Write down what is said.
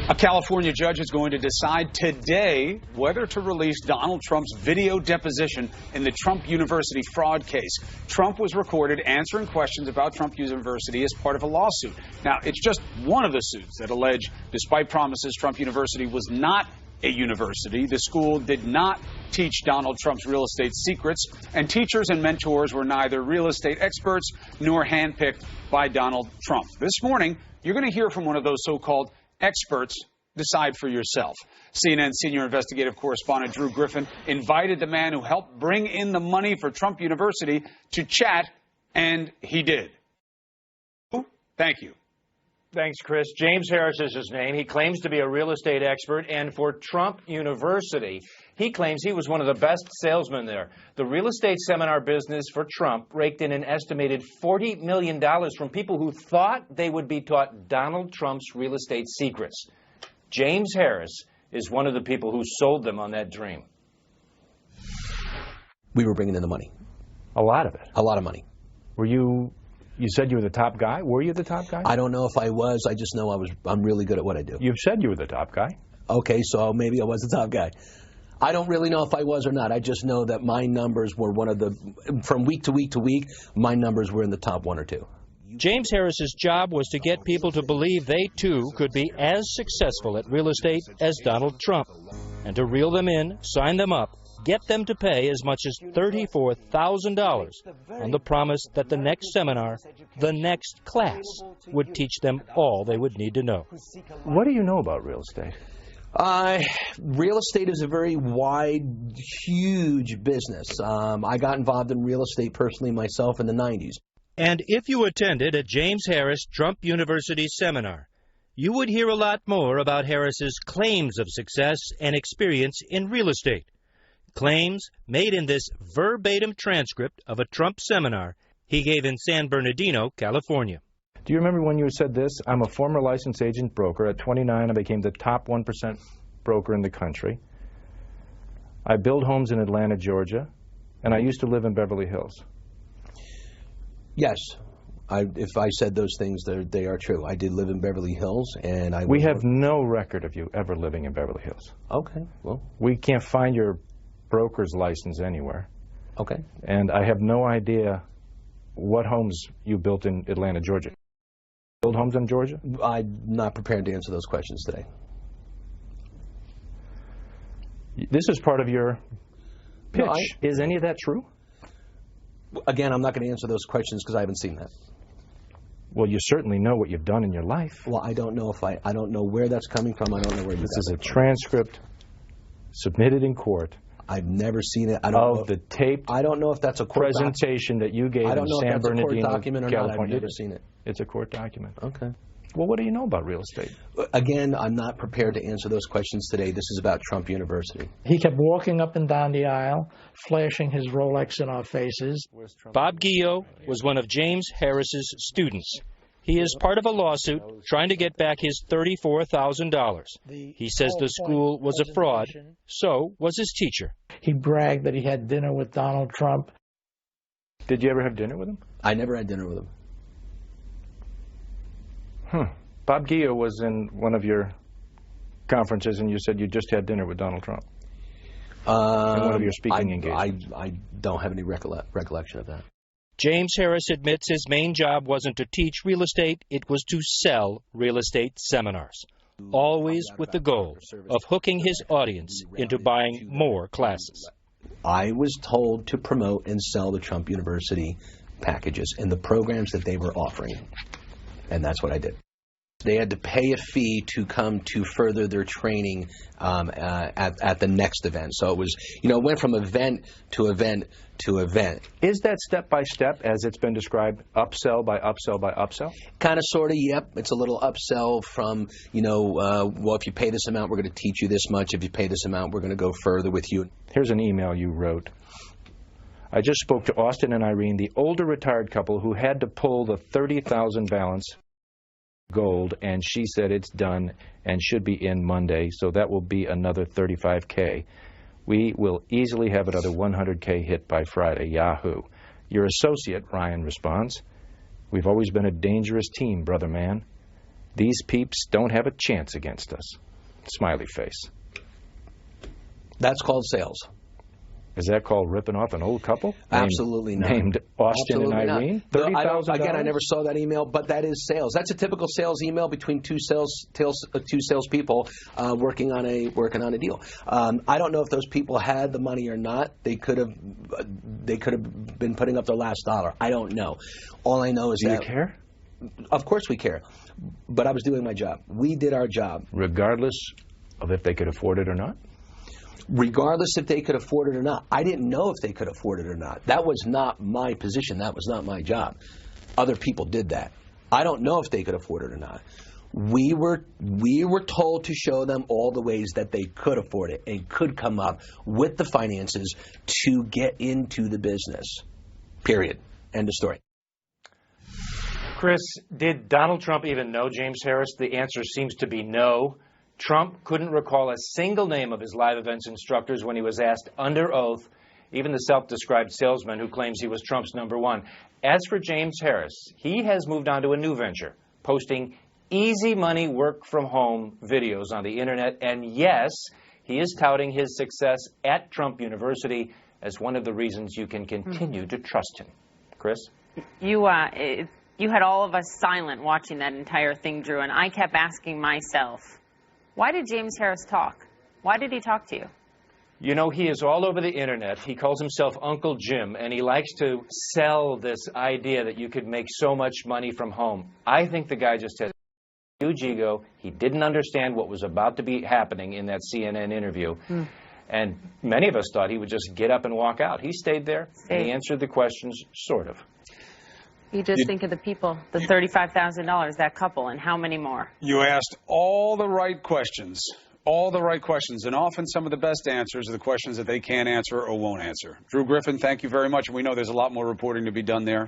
A California judge is going to decide today whether to release Donald Trump's video deposition in the Trump University fraud case. Trump was recorded answering questions about Trump University as part of a lawsuit. Now, it's just one of the suits that allege, despite promises, Trump University was not a university. The school did not teach Donald Trump's real estate secrets, and teachers and mentors were neither real estate experts nor handpicked by Donald Trump. This morning, you're going to hear from one of those so-called experts. Decide for yourself. CNN senior investigative correspondent Drew Griffin invited the man who helped bring in the money for Trump University to chat, and he did. Thank you. Thanks, Chris. James Harris is his name. He claims to be a real estate expert, and for Trump University, he claims he was one of the best salesmen there. The real estate seminar business for Trump raked in an estimated $40 million from people who thought they would be taught Donald Trump's real estate secrets. James Harris is one of the people who sold them on that dream. We were bringing in the money. A lot of it? A lot of money. Were you said you were the top guy? Were you the top guy? I don't know if I was. I just know I'm really good at what I do. You've said you were the top guy. Okay, so maybe I was the top guy. I don't really know if I was or not. I just know that my numbers were from week to week to week, my numbers were in the top one or two. James Harris's job was to get people to believe they, too, could be as successful at real estate as Donald Trump, and to reel them in, sign them up, get them to pay as much as $34,000 on the promise that the next seminar, the next class, would teach them all they would need to know. What do you know about real estate? Real estate is a very wide, huge business. I got involved in real estate personally myself in the 90s. And if you attended a James Harris Trump University seminar, you would hear a lot more about Harris's claims of success and experience in real estate. Claims made in this verbatim transcript of a Trump seminar he gave in San Bernardino, California. Do you remember when you said this? I'm a former licensed agent broker. At 29, I became the top 1% broker in the country. I build homes in Atlanta, Georgia, and I used to live in Beverly Hills. Yes. If I said those things, they are true. I did live in Beverly Hills, and We have no record of you ever living in Beverly Hills. Okay, well. We can't find your broker's license anywhere. Okay. And I have no idea what homes you built in Atlanta, Georgia. Build homes in Georgia? I'm not prepared to answer those questions today. This is part of your pitch. No, Is any of that true? Again, I'm not going to answer those questions because I haven't seen that. Well, you certainly know what you've done in your life. Well, I don't know I don't know where that's coming from. I don't know where you got it from. This is a transcript submitted in court. I've never seen it. The taped I don't know if that's a court presentation that you gave in San Bernardino, a court document or California. not. I've never seen it. It's a court document. Okay. Well, what do you know about real estate? Again, I'm not prepared to answer those questions today. This is about Trump University. He kept walking up and down the aisle, flashing his Rolex in our faces. Bob Guillot was one of James Harris's students. He is part of a lawsuit trying to get back his $34,000. He says the school was a fraud, so was his teacher. He bragged that he had dinner with Donald Trump. Did you ever have dinner with him? I never had dinner with him. Bob Guillot was in one of your conferences, and you said you just had dinner with Donald Trump. In one of your speaking engagements. I don't have any recollection of that. James Harris admits his main job wasn't to teach real estate, it was to sell real estate seminars, always with the goal of hooking his audience into buying more classes. I was told to promote and sell the Trump University packages and the programs that they were offering, and that's what I did. They had to pay a fee to come to further their training at the next event. So it was, it went from event to event to event. Is that step by step, as it's been described, upsell by upsell by upsell? Kind of, sort of, yep. It's a little upsell from, well, if you pay this amount, we're going to teach you this much. If you pay this amount, we're going to go further with you. Here's an email you wrote. I just spoke to Austin and Irene, the older retired couple who had to pull the $30,000 balance gold, and she said it's done and should be in Monday, so that will be another $35K. We will easily have another $100K hit by Friday. Yahoo. Your associate, Ryan, responds, we've always been a dangerous team, brother man. These peeps don't have a chance against us. Smiley face. That's called sales. Is that called ripping off an old couple? Absolutely not. Named Austin Absolutely and Irene? $30,000? Again, I never saw that email, but that is sales. That's a typical sales email between two salespeople working on a deal. I don't know if those people had the money or not. They could have been putting up their last dollar. I don't know. All I know is Do that. you care? Of course we care. But I was doing my job. We did our job. Regardless of if they could afford it or not? Regardless if they could afford it or not. I didn't know if they could afford it or not. That was not my position. That was not my job. Other people did that. I don't know if they could afford it or not. We were told to show them all the ways that they could afford it and could come up with the finances to get into the business. Period. End of story. Chris, did Donald Trump even know James Harris? The answer seems to be no. Trump couldn't recall a single name of his live events instructors when he was asked under oath, even the self-described salesman who claims he was Trump's number one. As for James Harris, he has moved on to a new venture, posting easy money work from home videos on the internet. And yes, he is touting his success at Trump University as one of the reasons you can continue to trust him. Chris? You had all of us silent watching that entire thing, Drew, and I kept asking myself, why did James Harris talk? Why did he talk to you? You know, he is all over the internet. He calls himself Uncle Jim, and he likes to sell this idea that you could make so much money from home. I think the guy just has a huge ego. He didn't understand what was about to be happening in that CNN interview. And many of us thought he would just get up and walk out. He stayed there, and he answered the questions, sort of. You just think of the people, the $35,000, that couple, and how many more? You asked all the right questions. All the right questions, and often some of the best answers are the questions that they can't answer or won't answer. Drew Griffin, thank you very much. We know there's a lot more reporting to be done there.